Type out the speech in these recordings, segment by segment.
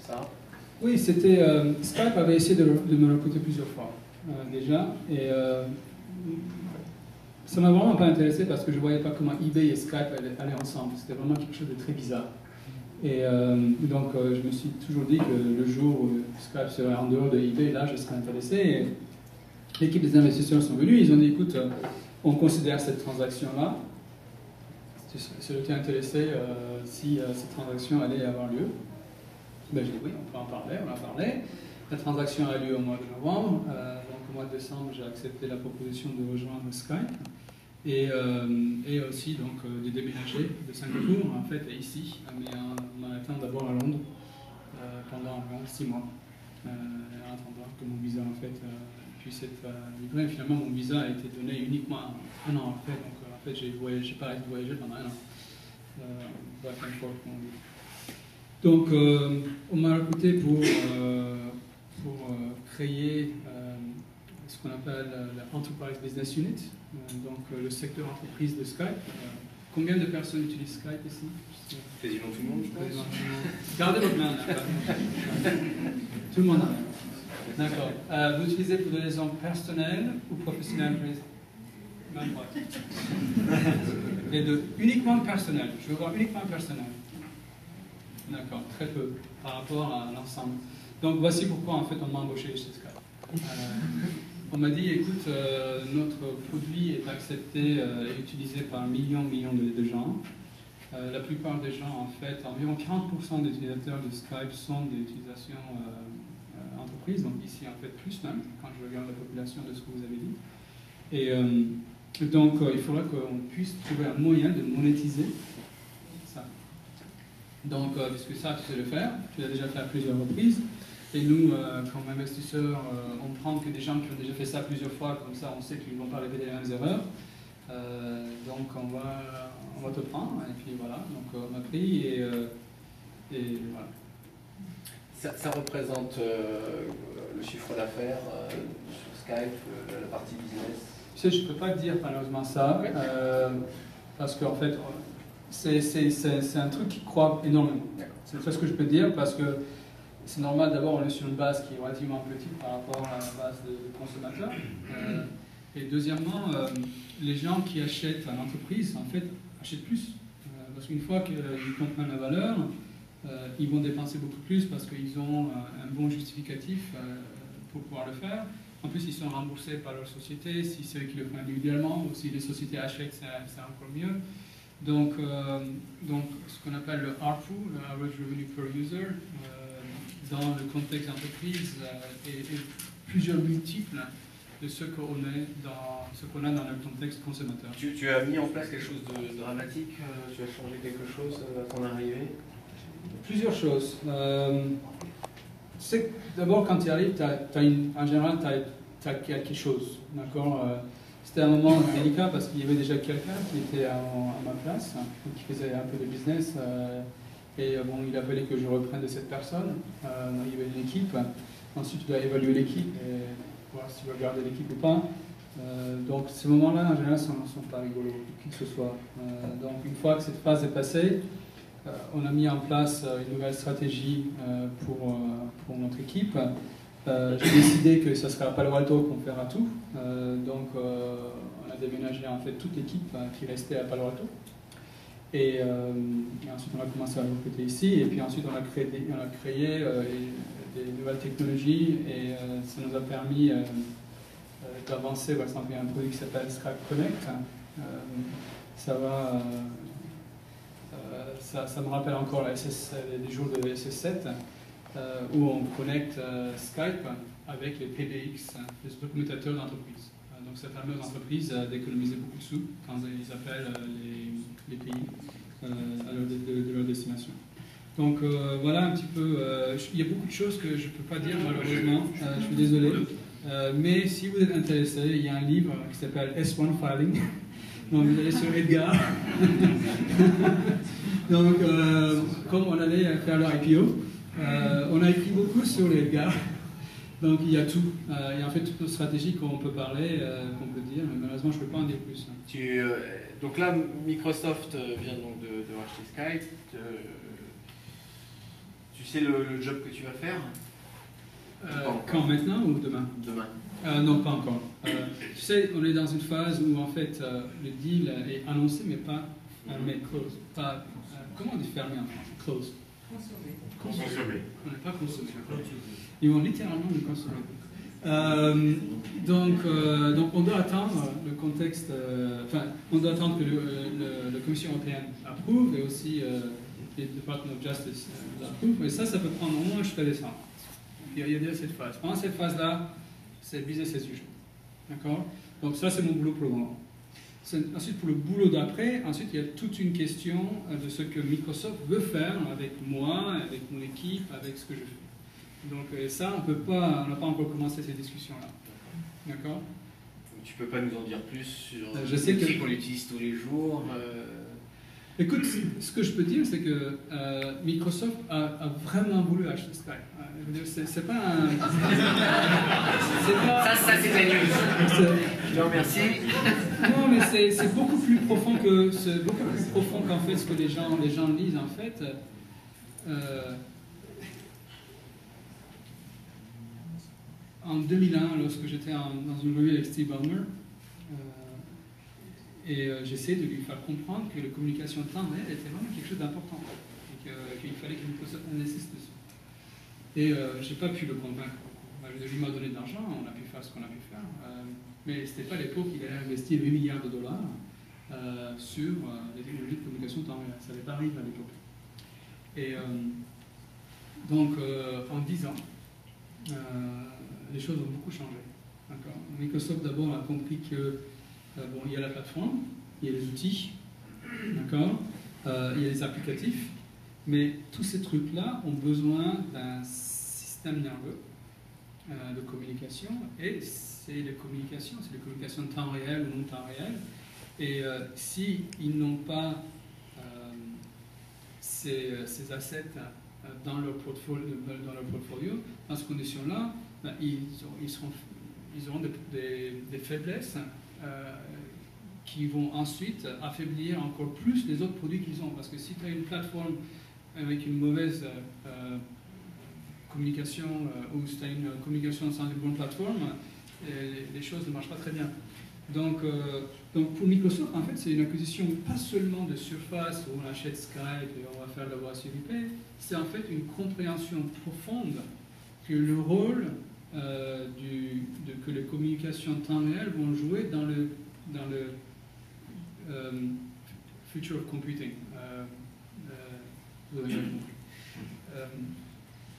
ça? Oui, c'était Skype avait essayé de me recruter plusieurs fois déjà, et ça m'a vraiment pas intéressé parce que je voyais pas comment eBay et Skype allaient ensemble. C'était vraiment quelque chose de très bizarre. Et donc je me suis toujours dit que le jour où Skype serait en dehors de eBay, là je serais intéressé. Et l'équipe des investisseurs sont venus, ils ont dit écoute, on considère cette transaction-là. Serais-tu intéressé si cette transaction allait avoir lieu? Ben, j'ai dit oui, on peut en parler, on en parlait. La transaction a lieu au mois de novembre, donc au mois de décembre, j'ai accepté la proposition de rejoindre Skype et aussi donc, de déménager de Singapour, en fait, ici, mais en étant d'abord à Londres pendant environ 6 mois, en attendant que mon visa en fait, puisse être livré. Et finalement, mon visa a été donné uniquement un an après, donc en fait, j'ai pas arrêté de voyager pendant un an. Back and forth, comme on dit. Donc, on m'a recruté pour créer ce qu'on appelle l'Enterprise Business Unit, donc le secteur entreprise de Skype. Combien de personnes utilisent Skype ici? Quasiment tout le monde, je pense. Gardez votre main là. Tout le monde. D'accord. Vous utilisez pour des raisons personnelles ou professionnelles? Même pas. Les deux. Uniquement personnel. Je veux voir uniquement personnel. D'accord, très peu par rapport à l'ensemble. Donc voici pourquoi en fait on m'a embauché chez Skype. On m'a dit écoute, notre produit est accepté et utilisé par millions de gens. La plupart des gens, en fait, environ 40% des utilisateurs de Skype sont des utilisations entreprises, donc ici en fait plus même, quand je regarde la population de ce que vous avez dit. Et donc il faudra qu'on puisse trouver un moyen de monétiser ça. Donc, puisque ça, tu sais le faire, tu l'as déjà fait à plusieurs reprises, et nous, comme investisseurs, on prend que des gens qui ont déjà fait ça plusieurs fois, comme ça on sait qu'ils ne vont pas répéter les mêmes erreurs. Donc on va te prendre, et puis voilà, donc on m'a pris, et voilà. Ça représente le chiffre d'affaires sur Skype, la partie business? Tu sais, je ne peux pas te dire malheureusement ça, parce qu'en fait, c'est un truc qui croît énormément. C'est ça ce que je peux dire, parce que c'est normal, d'abord on est sur une base qui est relativement petite par rapport à la base de consommateurs. Et deuxièmement, les gens qui achètent en entreprise, en fait, achètent plus. Parce qu'une fois qu'ils comprennent la valeur, ils vont dépenser beaucoup plus parce qu'ils ont un bon justificatif pour pouvoir le faire. En plus, ils sont remboursés par leur société, si c'est eux qui le font individuellement, ou si les sociétés achètent, c'est encore mieux. Donc, ce qu'on appelle le ARPU, le Average Revenue Per User, dans le contexte d'entreprise, est plusieurs multiples de ce qu'on a dans le contexte consommateur. Tu as mis en place quelque chose de dramatique? Tu as changé quelque chose à ton arrivée? Plusieurs choses. D'abord, quand tu arrives, en général, tu as quelque chose. D'accord? C'était un moment délicat parce qu'il y avait déjà quelqu'un qui était à ma place, qui faisait un peu de business. Et bon, il a fallu que je reprenne de cette personne. Il y avait une équipe. Ensuite, tu dois évaluer l'équipe et voir si tu veux garder l'équipe ou pas. Donc, ces moments-là, en général, ne sont pas rigolos, qui que ce soit. Donc, une fois que cette phase est passée, on a mis en place une nouvelle stratégie pour notre équipe. J'ai décidé que ce serait à Palo Alto qu'on fera tout. Donc, on a déménagé en fait toute l'équipe qui restait à Palo Alto. Et ensuite, on a commencé à recruter ici. Et puis ensuite, on a créé des nouvelles technologies. Et ça nous a permis d'avancer. Par exemple, il y a un produit qui s'appelle Skype Connect. Ça me rappelle encore les jours de SS7, où on connecte Skype avec les PBX, les autocommutateurs d'entreprise. Donc cette fameuse entreprise a d'économiser beaucoup de sous quand ils appellent les pays de leur destination. Donc voilà un petit peu, il y a beaucoup de choses que je ne peux pas dire malheureusement, je suis désolé. Mais si vous êtes intéressé, il y a un livre qui s'appelle S1 Filing. Donc vous allez sur Edgar. Donc comme on allait faire leur IPO, on a écrit beaucoup sur les Edgar. Donc il y a tout. Il y a en fait toute notre stratégie qu'on peut parler, qu'on peut dire, mais malheureusement je ne peux pas en dire plus. Donc là, Microsoft vient donc de racheter Skype. Tu sais le job que tu vas faire? Quand, maintenant ou demain? Demain. Non, pas encore. Tu sais, on est dans une phase où en fait le deal est annoncé mais pas mais close. Pas, comment on dit fermé en français? Close. Consommé. On n'est pas consommé. Ils vont littéralement nous consommer. Donc on doit attendre le contexte, enfin on doit attendre que la Commission européenne approuve et aussi les Department of Justice l'approuvent. Et ça peut prendre au moins jusqu'à décembre. Il y a déjà cette phase. Pendant cette phase-là, c'est business as usual. D'accord? Donc ça, c'est mon boulot pour le moment. Ensuite, pour le boulot d'après, ensuite, il y a toute une question de ce que Microsoft veut faire avec moi, avec mon équipe, avec ce que je fais. Donc ça, on n'a pas encore commencé ces discussions-là. D'accord? Tu peux pas nous en dire plus sur je sais l'outil qu'on utilise tous les jours Écoute, ce que je peux dire, c'est que Microsoft a vraiment voulu acheter Skype. C'est pas un... Ça c'est la news. Je te remercie. Non, mais c'est beaucoup plus profond qu'en fait ce que les gens lisent en fait. En 2001, lorsque j'étais dans une revue avec Steve Ballmer, j'essayais de lui faire comprendre que la communication de temps réel était vraiment quelque chose d'important et qu'il fallait que Microsoft investisse dessus. Et je n'ai pas pu le convaincre. Lui m'a donné de l'argent, on a pu faire ce qu'on a pu faire, mais ce n'était pas l'époque où il allait investir 8 milliards de dollars sur les technologies de communication de temps réel. Ça n'avait pas arrivé à l'époque. Et donc, en 10 ans, les choses ont beaucoup changé. Microsoft d'abord a compris que bon, il y a la plateforme, il y a les outils, d'accord, il y a les applicatifs, mais tous ces trucs-là ont besoin d'un système nerveux de communication, et c'est les communications de temps réel ou non temps réel, et si ils n'ont pas ces assets dans leur portfolio, dans ces conditions-là, ils auront des faiblesses qui vont ensuite affaiblir encore plus les autres produits qu'ils ont. Parce que si tu as une plateforme avec une mauvaise communication ou si tu as une communication sans une bonne plateforme, les choses ne marchent pas très bien. Donc pour Microsoft, en fait, c'est une acquisition pas seulement de surface où on achète Skype et on va faire la voix sur IP, c'est en fait une compréhension profonde que le rôle que les communications de temps réel vont jouer dans le future of computing. Vous avez bien compris.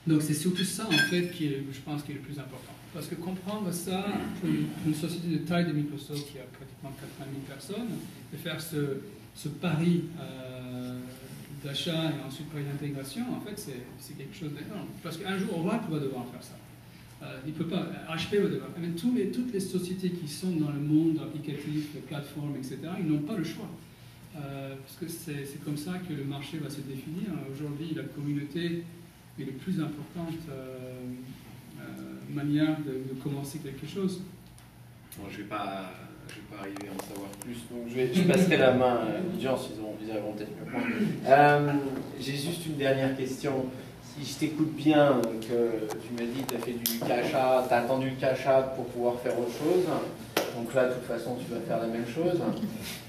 Donc c'est surtout ça en fait qui est, je pense, qui est le plus important. Parce que comprendre ça pour une société de taille de Microsoft qui a pratiquement 80 000 personnes, de faire ce pari d'achat et ensuite pari d'intégration, en fait c'est quelque chose d'énorme. Parce qu'un jour Oracle va devoir faire ça. Il peut pas, HP va devoir. Mais toutes les sociétés qui sont dans le monde applicatif, plateforme, etc., ils n'ont pas le choix. Parce que c'est comme ça que le marché va se définir. Aujourd'hui, la communauté est la plus importante manière de commencer quelque chose. Bon, je vais pas arriver à en savoir plus, donc je passerai la main à l'audience, ils arriveront peut-être mieux que moi. J'ai juste une dernière question. Si je t'écoute bien, tu m'as dit que tu as fait du cash-out, tu as attendu le cash-out pour pouvoir faire autre chose. Donc là, de toute façon, tu vas faire la même chose.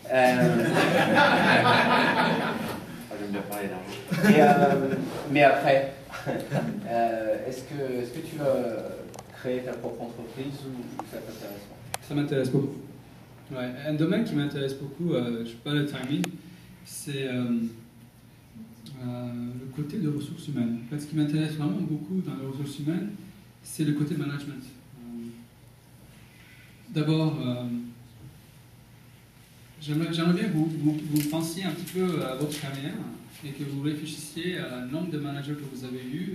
J'aime bien parler d'argent. Mais après, est-ce que tu vas créer ta propre entreprise ou ça t'intéresse pas? Ça m'intéresse beaucoup. Ouais. Un domaine qui m'intéresse beaucoup, je ne sais pas le timing, c'est le côté de ressources humaines. En fait, ce qui m'intéresse vraiment beaucoup dans les ressources humaines, c'est le côté management. D'abord, j'aimerais bien que vous pensiez un petit peu à votre carrière et que vous réfléchissiez à un nombre de managers que vous avez eus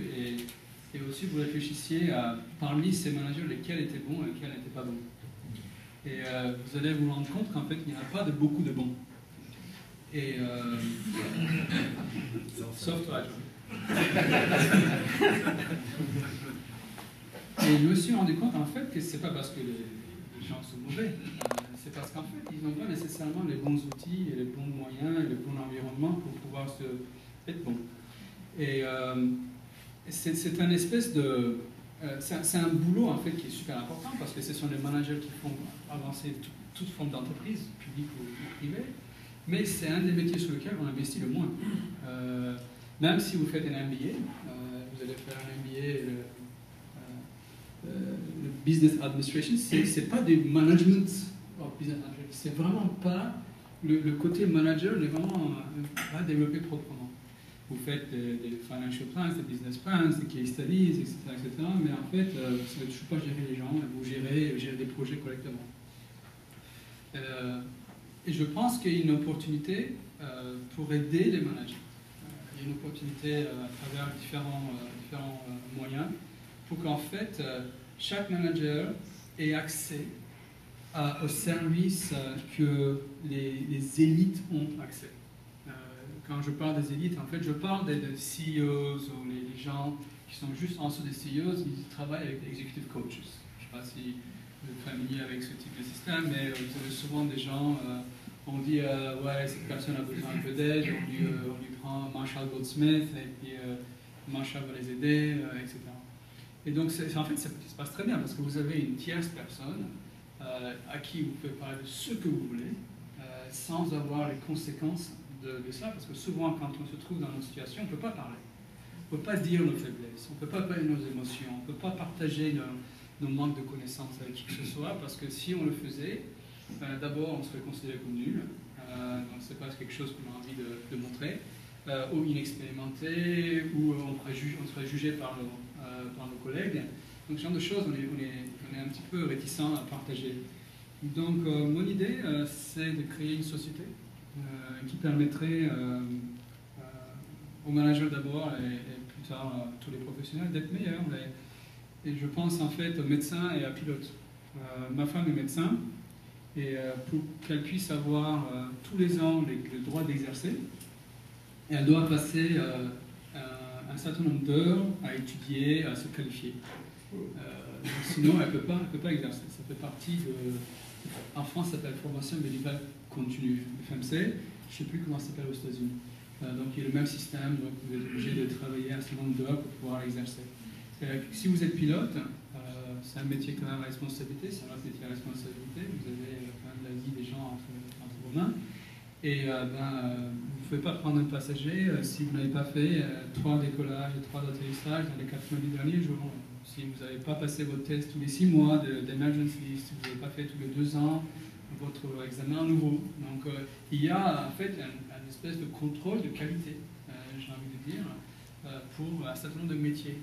et aussi vous réfléchissiez à parmi ces managers lesquels étaient bons et lesquels n'étaient pas bons. Et vous allez vous rendre compte qu'en fait, il n'y en a pas beaucoup de bons. Et sauf toi, et je me suis rendu compte en fait que c'est pas parce que les gens sont mauvais, c'est parce qu'en fait ils n'ont pas nécessairement les bons outils et les bons moyens et le bon environnement pour pouvoir être bons. Et c'est un espèce de... c'est un boulot en fait qui est super important parce que ce sont les managers qui font avancer toute forme d'entreprise, publique ou privée, mais c'est un des métiers sur lesquels on investit le moins. Même si vous faites un MBA, vous allez faire un MBA, le Business Administration, c'est pas du management of business administration, c'est vraiment pas, le côté manager n'est vraiment pas développé proprement. Vous faites des financial plans, des business plans, des case studies, etc. Mais en fait, vous ne savez toujours pas gérer les gens, vous gérez des projets correctement. Et je pense qu'il y a une opportunité pour aider les managers. Il y a une opportunité à travers différents moyens pour qu'en fait, chaque manager ait accès aux services que les élites ont accès. Quand je parle des élites, en fait, je parle des CEOs ou les gens qui sont juste en dessous des CEOs, ils travaillent avec des executive coaches. Je ne sais pas si vous êtes familier avec ce type de système, mais vous avez souvent des gens, on dit ouais, cette personne a besoin un peu d'aide, on lui prend Marshall Goldsmith, et puis Marshall va les aider, etc. Et donc, en fait, ça se passe très bien parce que vous avez une tierce personne à qui vous pouvez parler de ce que vous voulez, sans avoir les conséquences de ça, parce que souvent, quand on se trouve dans une situation, on ne peut pas parler. On ne peut pas dire nos faiblesses, on ne peut pas parler de nos émotions, on ne peut pas partager nos manques de connaissances avec qui que ce soit, parce que si on le faisait, d'abord, on serait considéré comme nul, donc ce n'est pas quelque chose qu'on a envie de montrer, ou inexpérimenté, ou on serait jugé par nos collègues. Donc ce genre de choses, on est un petit peu réticent à partager. Donc mon idée, c'est de créer une société qui permettrait aux managers d'abord et plus tard à tous les professionnels d'être meilleurs. Et je pense en fait aux médecins et à pilotes. Ma femme est médecin et pour qu'elle puisse avoir tous les ans le droit d'exercer, elle doit passer un certain nombre d'heures à étudier, à se qualifier. Sinon, elle ne peut pas exercer. Ça fait partie en France, ça s'appelle formation médicale continue, FMC. Je ne sais plus comment ça s'appelle aux États-Unis. Donc, il y a le même système, donc vous êtes obligé de travailler un certain nombre d'heures pour pouvoir exercer. Si vous êtes pilote, c'est un métier quand même à responsabilité, c'est un autre métier à responsabilité. Vous avez quand même la vie des gens entre vos mains. Et vous ne pouvez pas prendre un passager si vous n'avez pas fait 3 décollages et 3 atterrissages dans les 90 derniers jours. Si vous n'avez pas passé votre test tous les 6 mois d'emergency, si vous n'avez pas fait tous les 2 ans votre examen à nouveau. Donc il y a en fait une espèce de contrôle de qualité, j'ai envie de dire, pour un certain nombre de métiers.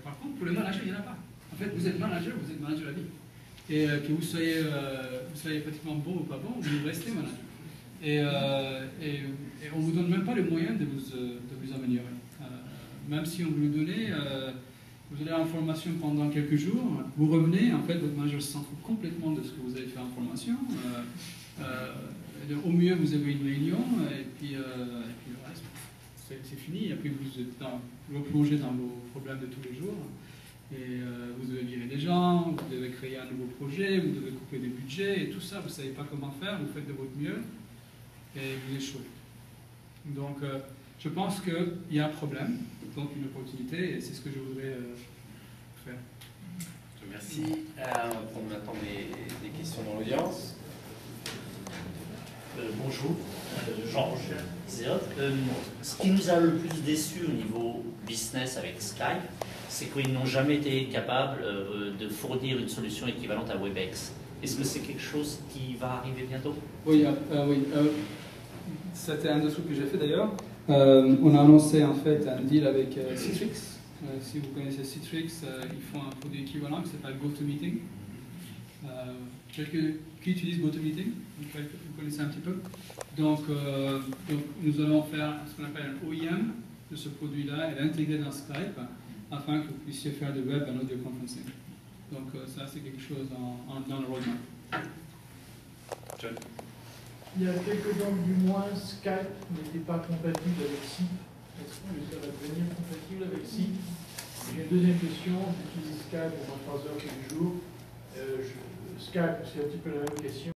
Par contre, pour le manager, il n'y en a pas. En fait, vous êtes manager à vie. Et que vous soyez pratiquement bon ou pas bon, vous restez manager. Et on ne vous donne même pas les moyens de vous améliorer. Même si on vous le donnait, vous allez en formation pendant quelques jours, vous revenez, en fait, votre manager s'en fout complètement de ce que vous avez fait en formation. Au mieux, vous avez une réunion, et puis le reste, c'est fini. Et puis vous plongez dans vos problèmes de tous les jours. Et vous devez virer des gens, vous devez créer un nouveau projet, vous devez couper des budgets, et tout ça, vous ne savez pas comment faire, vous faites de votre mieux, et vous échouez. Donc, je pense qu'il y a un problème, donc une opportunité, et c'est ce que je voudrais faire. Je te remercie. On va prendre maintenant des questions dans l'audience. Bonjour, Georges Zéot. Ce qui nous a le plus déçus au niveau business avec Skype, c'est qu'ils n'ont jamais été capables de fournir une solution équivalente à WebEx. Est-ce que c'est quelque chose qui va arriver bientôt? Oui, c'était un des trucs que j'ai fait d'ailleurs. On a annoncé en fait un deal avec Citrix. Si vous connaissez Citrix, ils font un produit équivalent qui s'appelle GoToMeeting. Qui utilise GoToMeeting? Vous connaissez un petit peu. Donc nous allons faire ce qu'on appelle un OEM de ce produit-là et l'intégrer dans Skype afin que vous puissiez faire du web and audio conferencing. Donc ça, c'est quelque chose dans le roadmap. John. Il y a quelques temps du moins, Skype n'était pas compatible avec SIP. Est-ce que ça va devenir compatible avec SIP? J'ai une deuxième question. J'utilise Skype au moins 3 heures tous les jours. Skype, c'est un petit peu la même question.